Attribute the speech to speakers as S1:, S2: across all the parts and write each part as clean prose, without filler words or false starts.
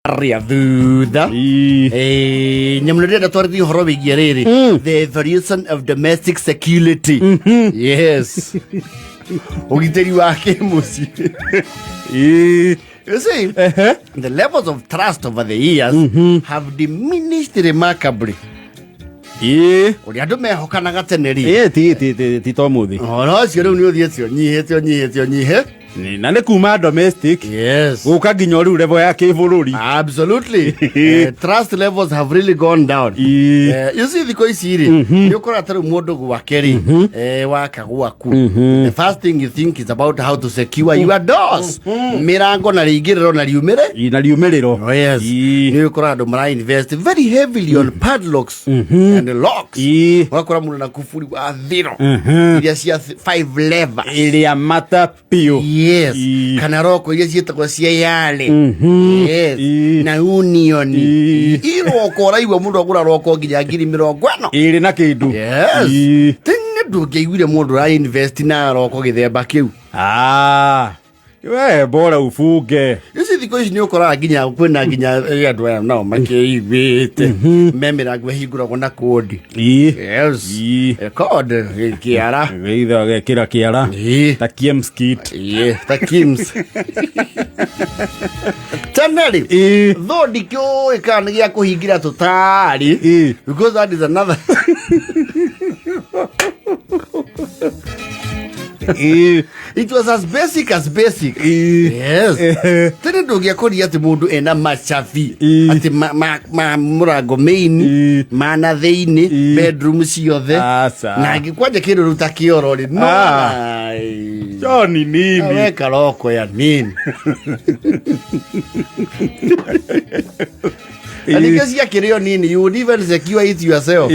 S1: Ria thutha nyamulirenda twarithi horo wigie riri the evolution of domestic security. Yes. Ugiteri wa kimuci. You see, the levels of trust over the years have diminished remarkably. Uri andu mehokanaga teneri.
S2: Ti to muthi.
S1: No cio riu ni uthietio nyihe.
S2: Na nĩ kuma domestic.
S1: Yes.
S2: Guka nginya riu level ya kĩbũrũri.
S1: Absolutely. Trust levels have really gone down. You see thiko ici ri ni ukora taru mundu gwakeri waka gwaku. The first thing you think is about how to secure your doors. Mirango na riingiriro na riumire.
S2: Na riumiriro.
S1: Oh yes. Ni ukora andu mara invest very heavily on padlocks and locks. Wakora mundu na kufuri wa thiro. Iria cia 5 lever.
S2: Iria mata pio.
S1: Yes. Kana roko iria cietagwo cia yale. Yes. Na union. Iroko raigwa mundu agura roko nginya 40,000.
S2: Iri na kindu.
S1: Yes. Tene ndungĩiguire mundu ra invest na roko githemba kiu.
S2: We bora ufunge.
S1: Isi thiko ici ni ukora nginya kwina nginya andu aya nao makiigwite. Memeragu hinguragwo na kodi. Yes. Code kiara.
S2: Geitha gekira kiara. Ta Kims kit.
S1: Ta Kims. Taneri. Though ndikio ikana gia kuhingira tutari. Because that is another. It was as basic as basic. Yes. Tene ndogia kodi ati mundu ena machafi ati murango main mana theini bedroom ciothe na ngikwaje kindu ruta kioro ri no Johnny nini weka roko ya nini Alikasi ya kirio nini you would even secure it yourself.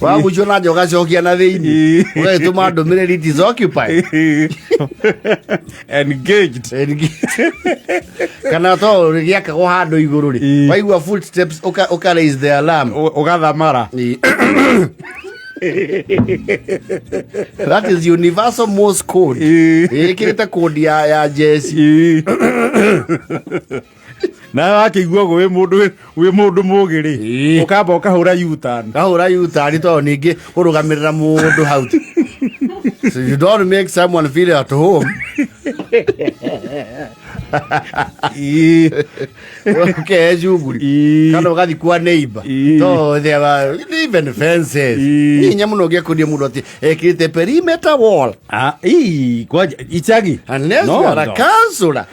S1: Wa mujona joga jokia na theini we to ma dominate it is occupied.
S2: Engaged.
S1: Kana to rigiaka go handu iguru ri waigua footsteps oka raise the alarm
S2: ugathamara.
S1: That is universal Morse code. Ikirita code ya Jesse.
S2: Na wakigua go we mundu mugiri ukamba ukahura U-turn
S1: to ningi urugamirira mundu hau. So you don't make someone feel at home. Okay, juguri kana ugathi kwa neighbor to there were even fences ni nyamuno gekudia mundu ati ekirite perimeter wall kwa
S2: ichagi
S1: unless you are a counselor.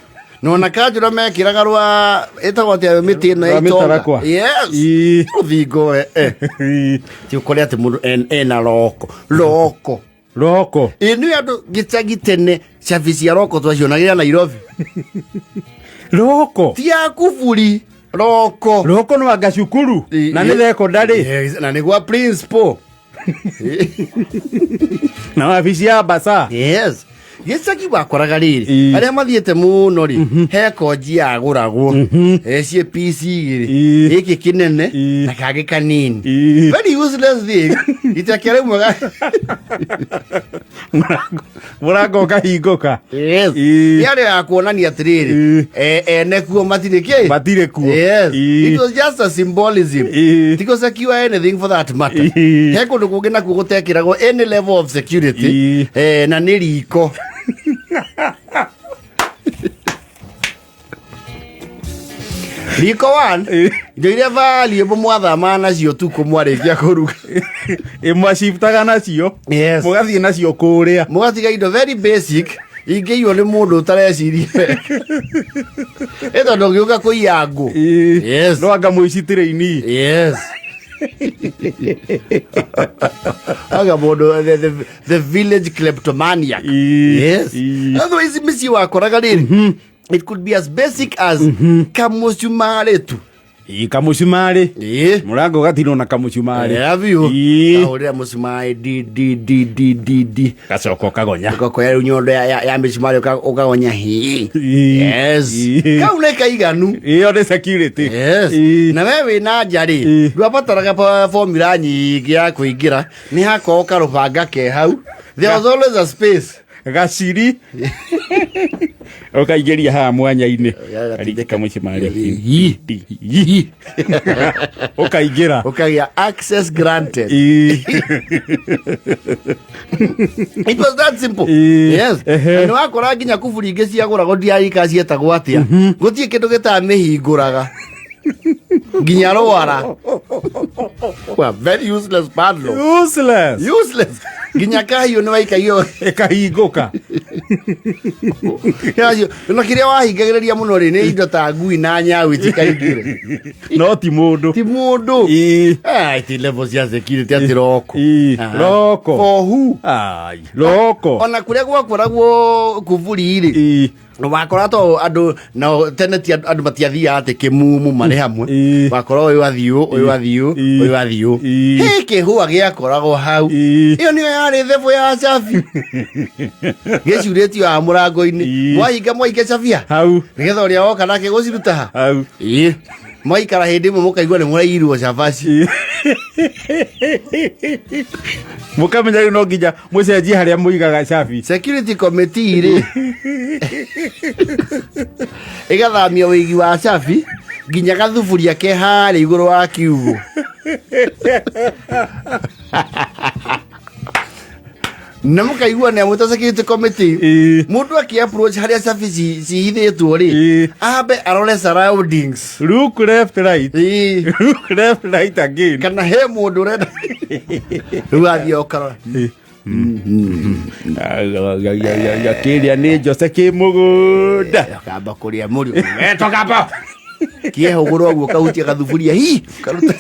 S1: No na kajura mekiraga rwa etagwate miti ino itonga. Yes. Uthingo ti ukore ati mundu ena roko ni andu gicagi tene service ya roko twacionagira Nairobi.
S2: Roko
S1: ti akuburi roko
S2: no agacukuru na ni secondary
S1: na ni gwa principal
S2: na wabici ya basa.
S1: Yes. Gicagi wakoraga riri aria mathiete muno ri he koji aguragwo ecie PC giri iki kinene na kage kanini very useless thing itakere mwaga
S2: murango kahinguka.
S1: Yes. Yale ya kuonania atiriri nekuo matire kuo. Yes. It was just a symbolism. Tiko secure anything for that matter. He kundu kugena kugutekiragwo any level of security na niriko. Riko one ndoire vali ebo mwathama nacio tu kumwarikia kuruga
S2: imwashiftaga nacio.
S1: Yes.
S2: Mugathie nacio kuria
S1: mugatiga indo very basic ingeyo ni mundu utareciria eto ndogiuka kuiangu. Yes.
S2: No anga muicitire-ini.
S1: Yes. Aga bodo the village kleptomaniac. Yes. Otherwise misi wakoraga riri it could be as basic as kamusumare tu.
S2: Kamusumari. Murango gatino na kamusumari.
S1: Have you? Ahore musumari di.
S2: Kasoko kagonya.
S1: Koko ya unyondo ya misumari ukagonya hi. Yes. Kauneka iganu.
S2: Iyo de security.
S1: Yes. Na wewe na jari. Ndwapataraga formula nyingi ya kuingira. Ni hako karubanga ke hau. There was always a space.
S2: gaciri ũkaingĩria haha mwanya-inĩ arindĩka mũcimarĩ ũkaingĩra
S1: ũkagĩa access granted. It was that simple. Yes. Nĩ wakora nginya kuburi ingĩ ciagũragwo ndiarika cietagwo atĩa, gũtirĩ kĩndũ gĩtamĩhingũraga nginya rwara. Well, very useless padlock. Useless. Nginya kahiũ nĩ waikaio
S2: ĩkahingũka.
S1: Na kĩrĩa wahingagĩrĩria mũno rĩ nĩ indo ta ngui na nyau itikaingĩre,
S2: no ti mũndũ.
S1: Ti level cia security ati roko.
S2: For who? Roko.
S1: Ona kũrĩa gwakoragwo kuburi rĩ wakora to andũ na tene ti andũ matiathiaga atĩ kĩmumu marĩ hamwe, wakora ũyũ athiũ kĩhũa gĩakoragwo hau, ĩyo nĩyo yarĩ thebu ya cabi gĩcurĩtio wa mũrango-inĩ, mwahinga cabia hau nĩgetha ũrĩa woka nake gũciruta hau mwaikara hĩndĩ ĩmwe mũkaigua nĩ mũrairwo cabaci
S2: mũkamenya rĩu no nginya mũcenjie harĩa mũigaga cabi.
S1: Security committee rĩ ĩgathamia ũigi wa cabi nginya gathuburia ke harĩa igũrũ wa kiugũ. Na mũkaigua nĩ amwĩta security committee, mũndũ akĩ-approach harĩa cabi cihithĩtwo rĩ ambe arore surroundings,
S2: look left right, look left right again,
S1: kana he mũndũ ũrenda rĩu athiĩ ũkarora
S2: kĩrĩa nĩ njose kĩ mũgũnda
S1: kamba kũrĩa mũriũ tokamba kĩehũgũrwo ũguo kahutia gathuburia karuta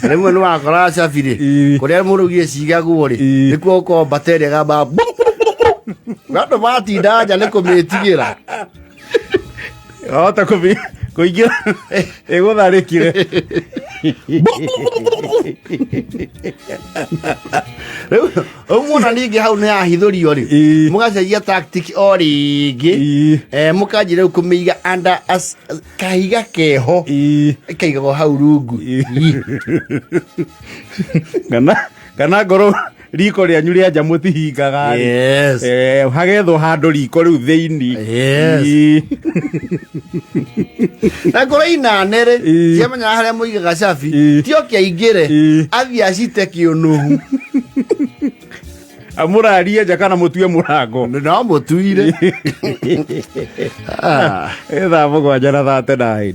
S1: rĩmwe nĩ wakora cabi rĩ kũrĩa mũrũgire cigagwo rĩ nĩkuo ũkorwo bateria gamba andũ matinda nja nĩ kũmĩtigĩra
S2: hota kũingĩra ĩgũtharĩkire.
S1: Ũmuona ningĩ hau nĩ yahithũrio rĩ mũgacenjia tactic o rĩngĩ mũkanjia rĩu kũmĩiga under kahiga keho ĩkaigagwo hau rungu
S2: kana ngoro riko rĩanyu rĩa nja mũtihingaga hagethwo handũ riko rĩu thĩinĩ
S1: na ngoro inane rĩ ciamenyaga harĩa mũigaga cabi tio kĩaingĩre athiĩ acite kĩũnũhu
S2: amũrarie nja kana mũtue mũrango.
S1: No mũtuire.
S2: Thaa mũgwanja na 39.